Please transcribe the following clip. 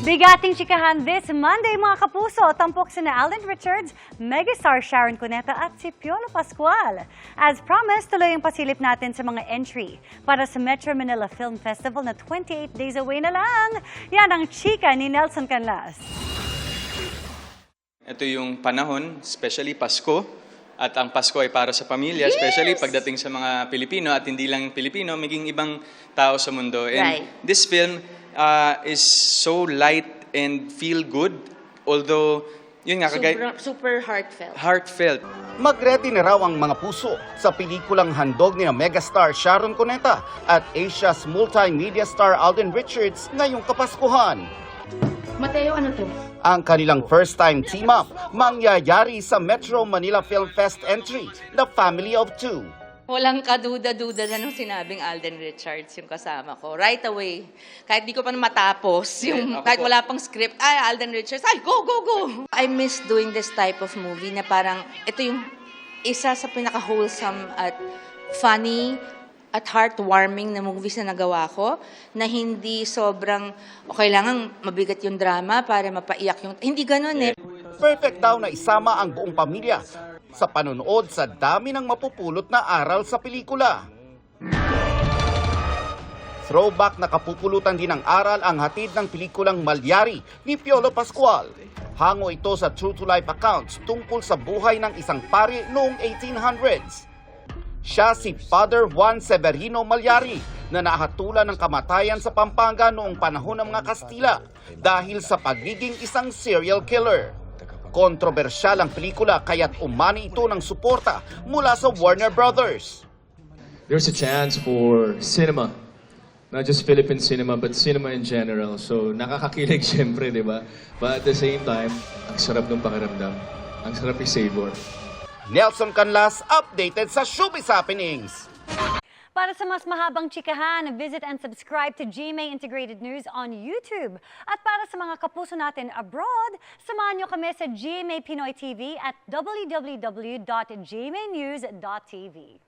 Bigating chikahan this Monday mga kapuso, tampok sina Alden Richards, megastar Sharon Cuneta at si Piolo Pascual. As promised, tuloy ang pasilip natin sa mga entry para sa Metro Manila Film Festival na 28 days away na lang. Yan ang chika ni Nelson Canlas. Ito yung panahon, especially Pasko. At ang Pasko ay para sa pamilya, especially pagdating sa mga Pilipino at hindi lang Pilipino, maging ibang tao sa mundo. And this film is so light and feel good, although yun nga super heartfelt. Heartfelt. Mag-ready na raw ang mga puso sa pelikulang handog ni megastar Sharon Cuneta at Asia's multimedia star Alden Richards ngayong Kapaskuhan. Mateo, ano to? Ang kanilang first-time team-up mangyayari sa Metro Manila Film Fest entry, The Family of Two. Walang kaduda-duda na nung sinabing Alden Richards yung kasama ko. Right away. Kahit di ko pa matapos, kahit wala pang script, ay, Alden Richards, ay, go, go, go! I miss doing this type of movie na parang, ito yung isa sa pinaka-wholesome at funny at heartwarming na movies na nagawa ko, na hindi sobrang, kailangan mabigat yung drama para mapaiyak yung, hindi ganun eh. Perfect daw na isama ang buong pamilya sa panonood sa dami ng mapupulot na aral sa pelikula. Throwback na kapupulutan din ng aral ang hatid ng pelikulang Malyari ni Piolo Pascual. Hango ito sa true-to-life accounts tungkol sa buhay ng isang pari noong 1800s. Siya si Father Juan Severino Malyari na nahatulan ng kamatayan sa Pampanga noong panahon ng mga Kastila dahil sa pagiging isang serial killer. Kontrobersyal ang pelikula kaya't umani ito ng suporta mula sa Warner Brothers. There's a chance for cinema, not just Philippine cinema but cinema in general. So nakakakilig syempre, di ba? But at the same time, ang sarap ng pakiramdam. Ang sarap i-savor. Nelson Canlas, updated sa Showbiz Happenings. Para sa mas mahabang chikahan, visit and subscribe to GMA Integrated News on YouTube. At para sa mga kapuso natin abroad, samahan nyo kami sa GMA Pinoy TV at www.gmanews.tv.